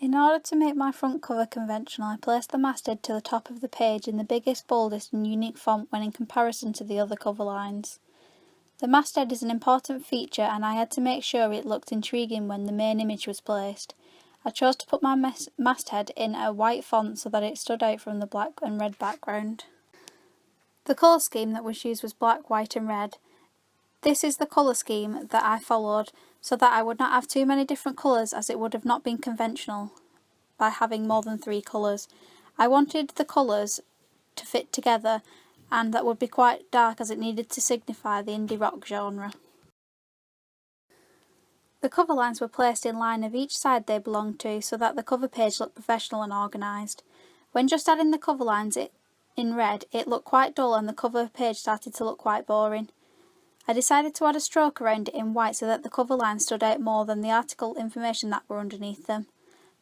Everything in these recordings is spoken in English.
In order to make my front cover conventional, I placed the masthead to the top of the page in the biggest, boldest and unique font when in comparison to the other cover lines. The masthead is an important feature and I had to make sure it looked intriguing when the main image was placed. I chose to put my masthead in a white font so that it stood out from the black and red background. The colour scheme that was used was black, white and red. This is the colour scheme that I followed so that I would not have too many different colours, as it would have not been conventional by having more than 3 colours. I wanted the colours to fit together and that would be quite dark, as it needed to signify the indie rock genre. The cover lines were placed in line of each side they belonged to so that the cover page looked professional and organised. When just adding the cover lines in red, it looked quite dull and the cover page started to look quite boring. I decided to add a stroke around it in white so that the cover lines stood out more than the article information that were underneath them.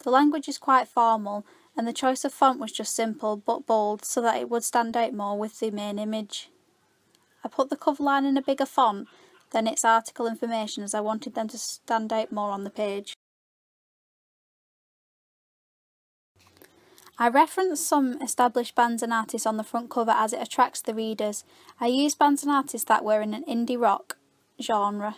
The language is quite formal and the choice of font was just simple but bold so that it would stand out more with the main image. I put the cover line in a bigger font than its article information, as I wanted them to stand out more on the page. I reference some established bands and artists on the front cover as it attracts the readers. I used bands and artists that were in an indie rock genre.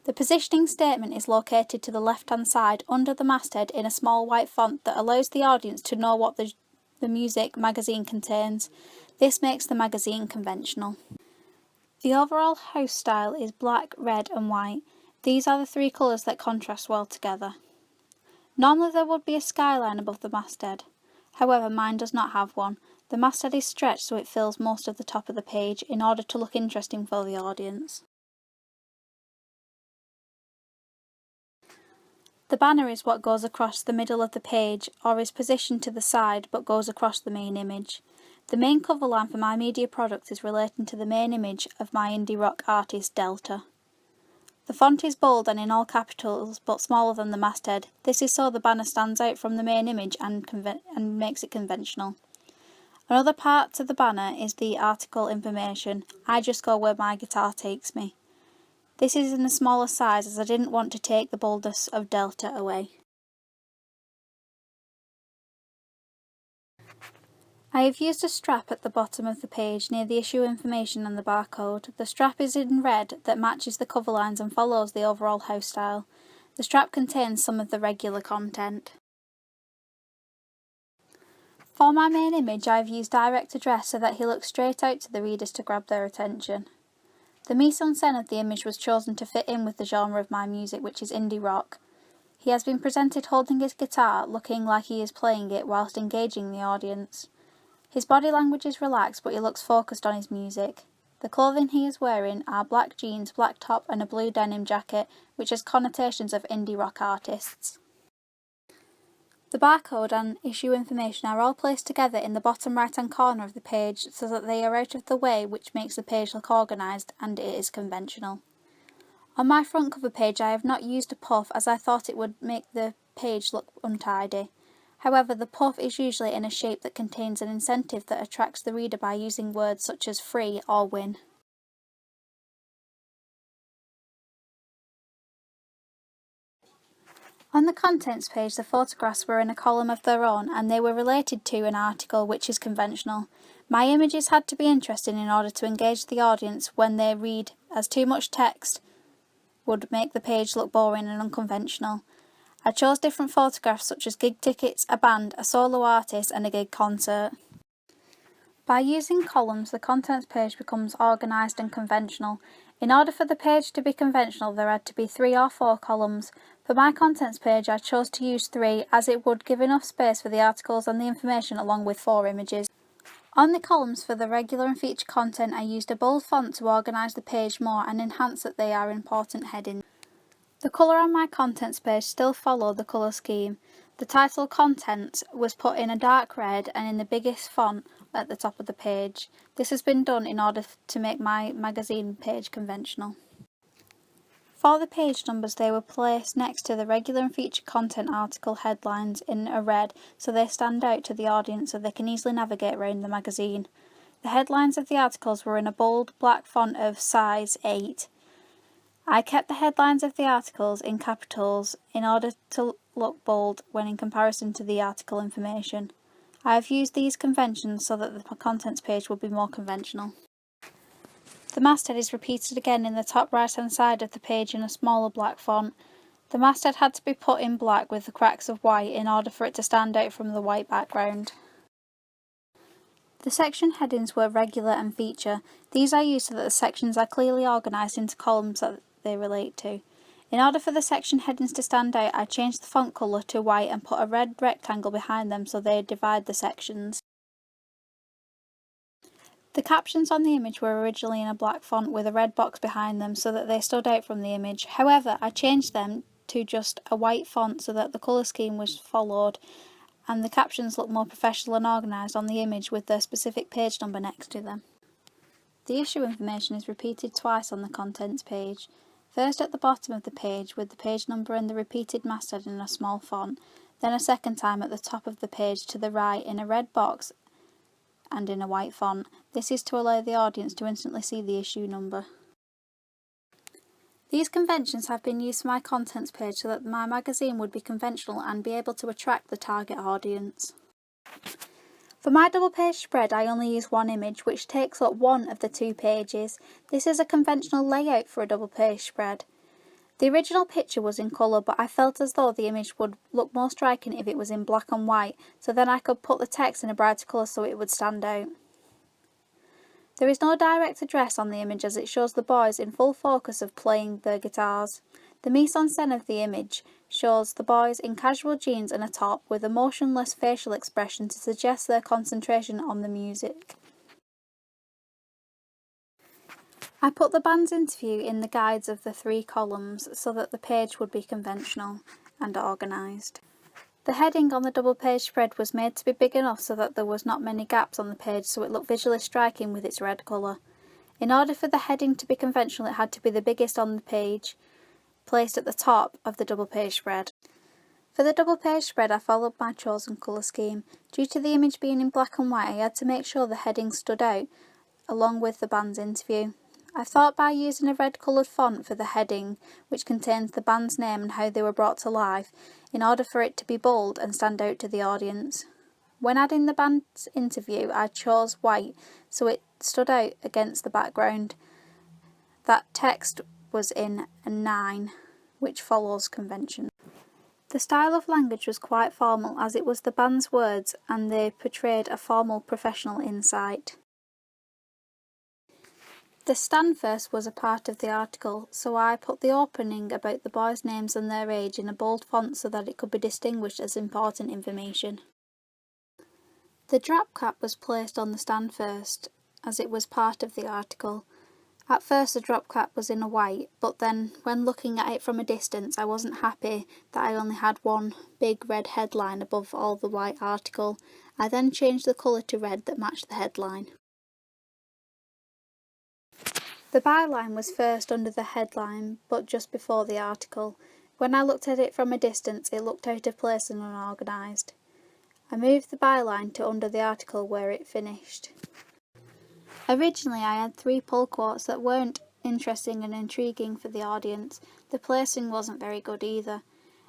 The positioning statement is located to the left-hand side under the masthead in a small white font that allows the audience to know what the music magazine contains. This makes the magazine conventional. The overall house style is black, red and white. These are the 3 colours that contrast well together. Normally there would be a skyline above the masthead. However, mine does not have one. The masthead is stretched so it fills most of the top of the page in order to look interesting for the audience. The banner is what goes across the middle of the page, or is positioned to the side but goes across the main image. The main cover line for my media product is relating to the main image of my indie rock artist Delta. The font is bold and in all capitals but smaller than the masthead. This is so the banner stands out from the main image and makes it conventional. Another part to the banner is the article information. I just go where my guitar takes me. This is in a smaller size as I didn't want to take the boldness of Delta away. I have used a strap at the bottom of the page near the issue information and the barcode. The strap is in red that matches the cover lines and follows the overall house style. The strap contains some of the regular content. For my main image I have used direct address so that he looks straight out to the readers to grab their attention. The mise en scène of the image was chosen to fit in with the genre of my music, which is indie rock. He has been presented holding his guitar, looking like he is playing it whilst engaging the audience. His body language is relaxed but he looks focused on his music. The clothing he is wearing are black jeans, black top and a blue denim jacket, which has connotations of indie rock artists. The barcode and issue information are all placed together in the bottom right hand corner of the page so that they are out of the way, which makes the page look organised and it is conventional. On my front cover page I have not used a puff as I thought it would make the page look untidy. However, the puff is usually in a shape that contains an incentive that attracts the reader by using words such as free or win. On the contents page, the photographs were in a column of their own and they were related to an article, which is conventional. My images had to be interesting in order to engage the audience when they read, as too much text would make the page look boring and unconventional. I chose different photographs such as gig tickets, a band, a solo artist and a gig concert. By using columns, the contents page becomes organised and conventional. In order for the page to be conventional, there had to be 3 or 4 columns. For my contents page, I chose to use 3 as it would give enough space for the articles and the information along with 4 images. On the columns for the regular and feature content, I used a bold font to organise the page more and enhance that they are important headings. The colour on my contents page still followed the colour scheme. The title Contents was put in a dark red and in the biggest font at the top of the page. This has been done in order to make my magazine page conventional. For the page numbers, they were placed next to the regular and feature content article headlines in a red so they stand out to the audience so they can easily navigate around the magazine. The headlines of the articles were in a bold black font of size 8. I kept the headlines of the articles in capitals in order to look bold when in comparison to the article information. I have used these conventions so that the contents page would be more conventional. The masthead is repeated again in the top right hand side of the page in a smaller black font. The masthead had to be put in black with the cracks of white in order for it to stand out from the white background. The section headings were regular and feature. These I use so that the sections are clearly organised into columns that they relate to. In order for the section headings to stand out, I changed the font colour to white and put a red rectangle behind them so they divide the sections. The captions on the image were originally in a black font with a red box behind them so that they stood out from the image. However, I changed them to just a white font so that the colour scheme was followed and the captions looked more professional and organised on the image with their specific page number next to them. The issue information is repeated twice on the contents page. First at the bottom of the page with the page number and the repeated masthead in a small font, then a second time at the top of the page to the right in a red box and in a white font. This is to allow the audience to instantly see the issue number. These conventions have been used for my contents page so that my magazine would be conventional and be able to attract the target audience. For my double page spread I only use one image which takes up one of the 2 pages. This is a conventional layout for a double page spread. The original picture was in colour but I felt as though the image would look more striking if it was in black and white, so then I could put the text in a brighter colour so it would stand out. There is no direct address on the image as it shows the boys in full focus of playing their guitars. The mise-en-scène of the image shows the boys in casual jeans and a top with a motionless facial expression to suggest their concentration on the music. I put the band's interview in the guides of the 3 columns so that the page would be conventional and organised. The heading on the double page spread was made to be big enough so that there was not many gaps on the page so it looked visually striking with its red colour. In order for the heading to be conventional it had to be the biggest on the page, placed at the top of the double page spread. For the double page spread I followed my chosen colour scheme. Due to the image being in black and white I had to make sure the heading stood out along with the band's interview. I thought by using a red coloured font for the heading, which contains the band's name and how they were brought to life, in order for it to be bold and stand out to the audience. When adding the band's interview I chose white so it stood out against the background. That text was in a 9, which follows convention. The style of language was quite formal as it was the band's words and they portrayed a formal professional insight. The stand first was a part of the article, so I put the opening about the boys' names and their age in a bold font so that it could be distinguished as important information. The drop cap was placed on the stand first, as it was part of the article. At first the drop cap was in a white, but then when looking at it from a distance I wasn't happy that I only had one big red headline above all the white article. I then changed the colour to red that matched the headline. The byline was first under the headline, but just before the article. When I looked at it from a distance, it looked out of place and unorganised. I moved the byline to under the article where it finished. Originally I had 3 pull quotes that weren't interesting and intriguing for the audience. The placing wasn't very good either.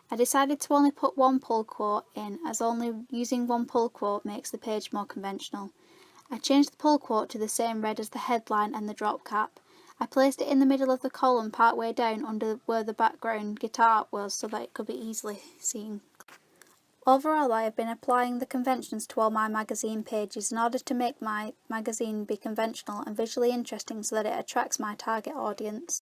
I decided to only put 1 pull quote in, as only using 1 pull quote makes the page more conventional. I changed the pull quote to the same red as the headline and the drop cap. I placed it in the middle of the column partway down under where the background guitar was so that it could be easily seen. Overall I have been applying the conventions to all my magazine pages in order to make my magazine be conventional and visually interesting so that it attracts my target audience.